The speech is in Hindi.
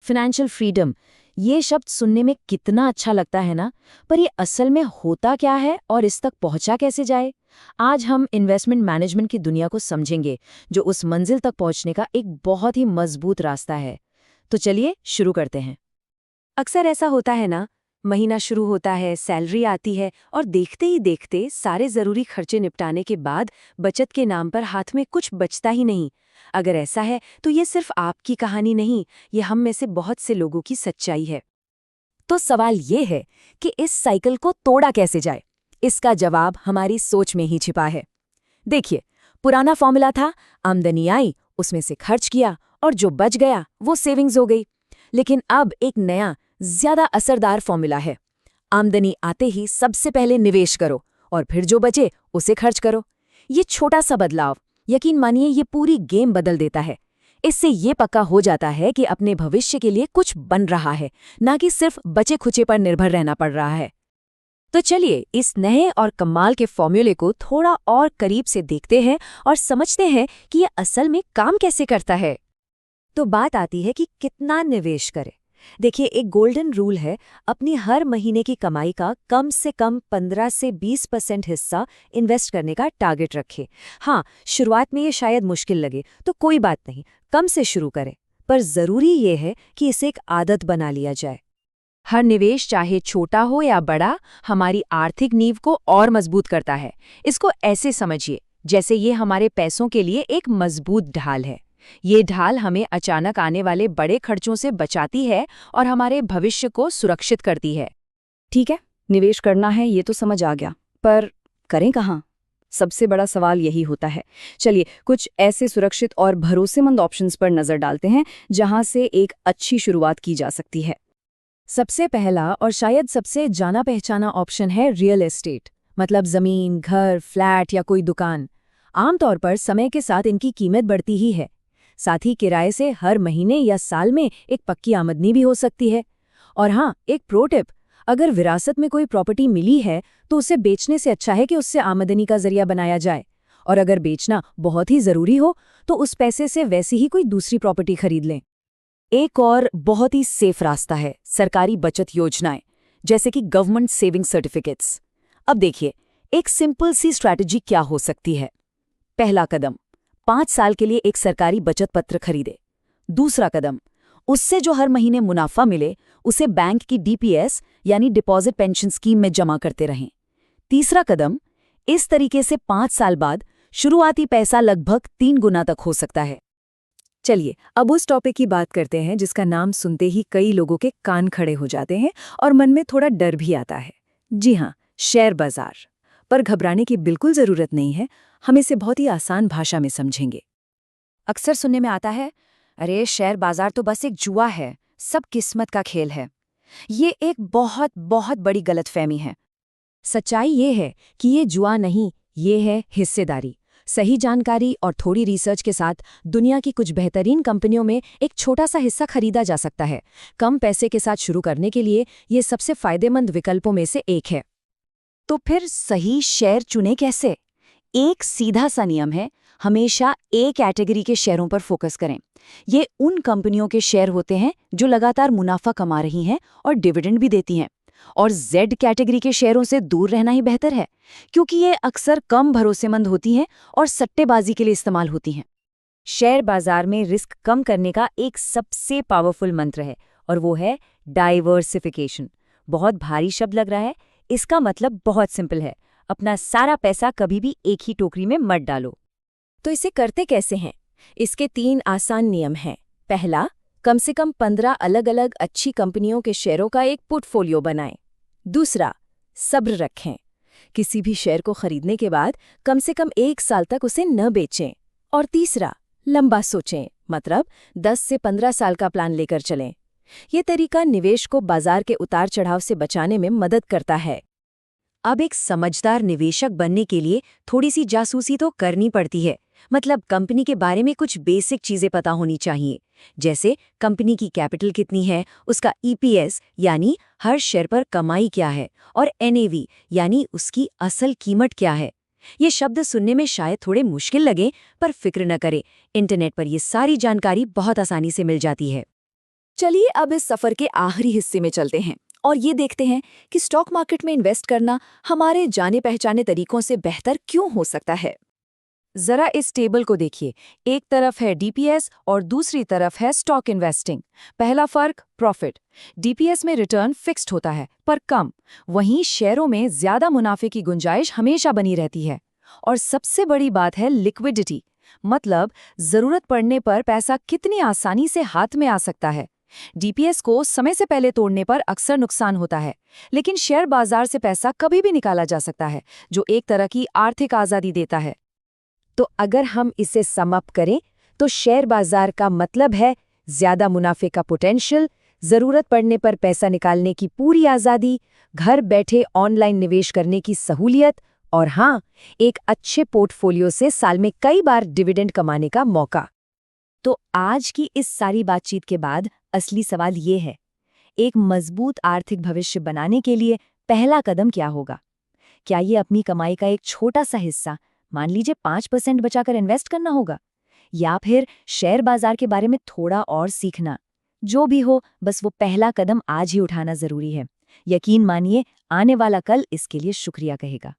फाइनेंशियल फ्रीडम, ये शब्द सुनने में कितना अच्छा लगता है ना, पर ये असल में होता क्या है और इस तक पहुंचा कैसे जाए? आज हम इन्वेस्टमेंट मैनेजमेंट की दुनिया को समझेंगे, जो उस मंजिल तक पहुंचने का एक बहुत ही मजबूत रास्ता है। तो चलिए शुरू करते हैं। अक्सर ऐसा होता है ना, महीना शुरू होता है, सैलरी आती है और देखते ही देखते सारे ज़रूरी खर्चे निपटाने के बाद बचत के नाम पर हाथ में कुछ बचता ही नहीं। अगर ऐसा है तो ये सिर्फ आपकी कहानी नहीं, ये हम में से बहुत से लोगों की सच्चाई है। तो सवाल ये है कि इस साइकिल को तोड़ा कैसे जाए? इसका जवाब हमारी सोच में ही छिपा है। देखिए, पुराना फॉर्मूला था, आमदनी आई, उसमें से खर्च किया और जो बच गया वो सेविंग्स हो गई। लेकिन अब एक नया, ज्यादा असरदार फॉर्मूला है। आमदनी आते ही सबसे पहले निवेश करो और फिर जो बचे उसे खर्च करो। ये छोटा सा बदलाव, यकीन मानिए, ये पूरी गेम बदल देता है। इससे ये पक्का हो जाता है कि अपने भविष्य के लिए कुछ बन रहा है, ना कि सिर्फ बचे खुचे पर निर्भर रहना पड़ रहा है। तो चलिए इस नए और कमाल के फॉर्मूले को थोड़ा और करीब से देखते हैं और समझते हैं कि ये असल में काम कैसे करता है। तो बात आती है कि कितना निवेश करें। देखिए, एक गोल्डन रूल है, अपनी हर महीने की कमाई का कम से कम 15 से 20% हिस्सा इन्वेस्ट करने का टारगेट रखें। हाँ, शुरुआत में ये शायद मुश्किल लगे, तो कोई बात नहीं, कम से शुरू करें। पर ज़रूरी ये है कि इसे एक आदत बना लिया जाए। हर निवेश, चाहे छोटा हो या बड़ा, हमारी आर्थिक नींव को और मजबूत करता है। इसको ऐसे समझिए जैसे ये हमारे पैसों के लिए एक मजबूत ढाल है। ये ढाल हमें अचानक आने वाले बड़े खर्चों से बचाती है और हमारे भविष्य को सुरक्षित करती है। ठीक है, निवेश करना है ये तो समझ आ गया, पर करें कहाँ? सबसे बड़ा सवाल यही होता है। चलिए कुछ ऐसे सुरक्षित और भरोसेमंद ऑप्शंस पर नजर डालते हैं जहां से एक अच्छी शुरुआत की जा सकती है। सबसे पहला और शायद सबसे जाना पहचाना ऑप्शन है रियल एस्टेट, मतलब जमीन, घर, फ्लैट या कोई दुकान। आमतौर पर समय के साथ इनकी कीमत बढ़ती ही है। साथ ही किराए से हर महीने या साल में एक पक्की आमदनी भी हो सकती है। और हाँ, एक प्रो टिप, अगर विरासत में कोई प्रॉपर्टी मिली है तो उसे बेचने से अच्छा है कि उससे आमदनी का जरिया बनाया जाए। और अगर बेचना बहुत ही जरूरी हो तो उस पैसे से वैसी ही कोई दूसरी प्रॉपर्टी खरीद लें। एक और बहुत ही सेफ रास्ता है सरकारी बचत योजनाएं, जैसे कि गवर्नमेंट सेविंग सर्टिफिकेट्स। अब देखिए, एक सिंपल सी स्ट्रैटेजी क्या हो सकती है। पहला कदम, 5 साल के लिए एक सरकारी बचत पत्र खरीदे। दूसरा कदम, उससे जो हर महीने मुनाफा मिले उसे बैंक की डीपीएस यानी डिपॉजिट पेंशन स्कीम में जमा करते रहें। तीसरा कदम, इस तरीके से 5 साल बाद शुरुआती पैसा लगभग 3 गुना तक हो सकता है। चलिए अब उस टॉपिक की बात करते हैं जिसका नाम सुनते ही कई लोगों के कान खड़े हो जाते हैं और मन में थोड़ा डर भी आता है। जी हाँ, शेयर बाजार। पर घबराने की बिल्कुल ज़रूरत नहीं है, हम इसे बहुत ही आसान भाषा में समझेंगे। अक्सर सुनने में आता है, अरे शेयर बाजार तो बस एक जुआ है, सब किस्मत का खेल है। ये एक बहुत बहुत बड़ी गलतफहमी है। सच्चाई ये है कि ये जुआ नहीं, ये है हिस्सेदारी। सही जानकारी और थोड़ी रिसर्च के साथ दुनिया की कुछ बेहतरीन कंपनियों में एक छोटा सा हिस्सा खरीदा जा सकता है। कम पैसे के साथ शुरू करने के लिए ये सबसे फायदेमंद विकल्पों में से एक है। तो फिर सही शेयर चुने कैसे? एक सीधा सा नियम है, हमेशा ए कैटेगरी के शेयरों पर फोकस करें। ये उन कंपनियों के शेयर होते हैं जो लगातार मुनाफा कमा रही हैं और डिविडेंड भी देती हैं। और जेड कैटेगरी के शेयरों से दूर रहना ही बेहतर है, क्योंकि ये अक्सर कम भरोसेमंद होती हैं और सट्टेबाजी के लिए इस्तेमाल होती हैं। शेयर बाजार में रिस्क कम करने का एक सबसे पावरफुल मंत्र है और वो है डाइवर्सिफिकेशन। बहुत भारी शब्द लग रहा है, इसका मतलब बहुत सिंपल है, अपना सारा पैसा कभी भी एक ही टोकरी में मत डालो। तो इसे करते कैसे हैं? इसके 3 आसान नियम हैं। पहला, कम से कम 15 अलग अलग अच्छी कंपनियों के शेयरों का एक पोर्टफोलियो बनाएं। दूसरा, सब्र रखें। किसी भी शेयर को खरीदने के बाद कम से कम 1 साल तक उसे न बेचें। और तीसरा, लंबा सोचें, मतलब 10 से 15 साल का प्लान लेकर चलें। ये तरीका निवेश को बाजार के उतार चढ़ाव से बचाने में मदद करता है। अब एक समझदार निवेशक बनने के लिए थोड़ी सी जासूसी तो करनी पड़ती है। मतलब कंपनी के बारे में कुछ बेसिक चीजें पता होनी चाहिए, जैसे कंपनी की कैपिटल कितनी है, उसका ईपीएस यानी हर शेयर पर कमाई क्या है, और एनएवी यानी उसकी असल कीमत क्या है। ये शब्द सुनने में शायद थोड़े मुश्किल लगे, पर फिक्र न करें, इंटरनेट पर ये सारी जानकारी बहुत आसानी से मिल जाती है। चलिए अब इस सफर के आखिरी हिस्से में चलते हैं और ये देखते हैं कि स्टॉक मार्केट में इन्वेस्ट करना हमारे जाने पहचाने तरीकों से बेहतर क्यों हो सकता है। जरा इस टेबल को देखिए, एक तरफ है डीपीएस और दूसरी तरफ है स्टॉक इन्वेस्टिंग। पहला फर्क प्रॉफिट। डीपीएस में रिटर्न फिक्स्ड होता है पर कम, वहीं शेयरों में ज्यादा मुनाफे की गुंजाइश हमेशा बनी रहती है। और सबसे बड़ी बात है लिक्विडिटी, मतलब जरूरत पड़ने पर पैसा कितनी आसानी से हाथ में आ सकता है। डीपीएस को समय से पहले तोड़ने पर अक्सर नुकसान होता है, लेकिन शेयर बाजार से पैसा कभी भी निकाला जा सकता है, जो एक तरह की आर्थिक आज़ादी देता है। तो अगर हम इसे सम अप करें तो शेयर बाजार का मतलब है ज्यादा मुनाफे का पोटेंशियल, जरूरत पड़ने पर पैसा निकालने की पूरी आज़ादी, घर बैठे ऑनलाइन निवेश करने की सहूलियत और हाँ, एक अच्छे पोर्टफोलियो से साल में कई बार डिविडेंड कमाने का मौका। तो आज की इस सारी बातचीत के बाद असली सवाल ये है, एक मजबूत आर्थिक भविष्य बनाने के लिए पहला कदम क्या होगा? क्या ये अपनी कमाई का एक छोटा सा हिस्सा, मान लीजिए 5% बचाकर इन्वेस्ट करना होगा, या फिर शेयर बाजार के बारे में थोड़ा और सीखना? जो भी हो, बस वो पहला कदम आज ही उठाना जरूरी है। यकीन मानिए, आने वाला कल इसके लिए शुक्रिया कहेगा।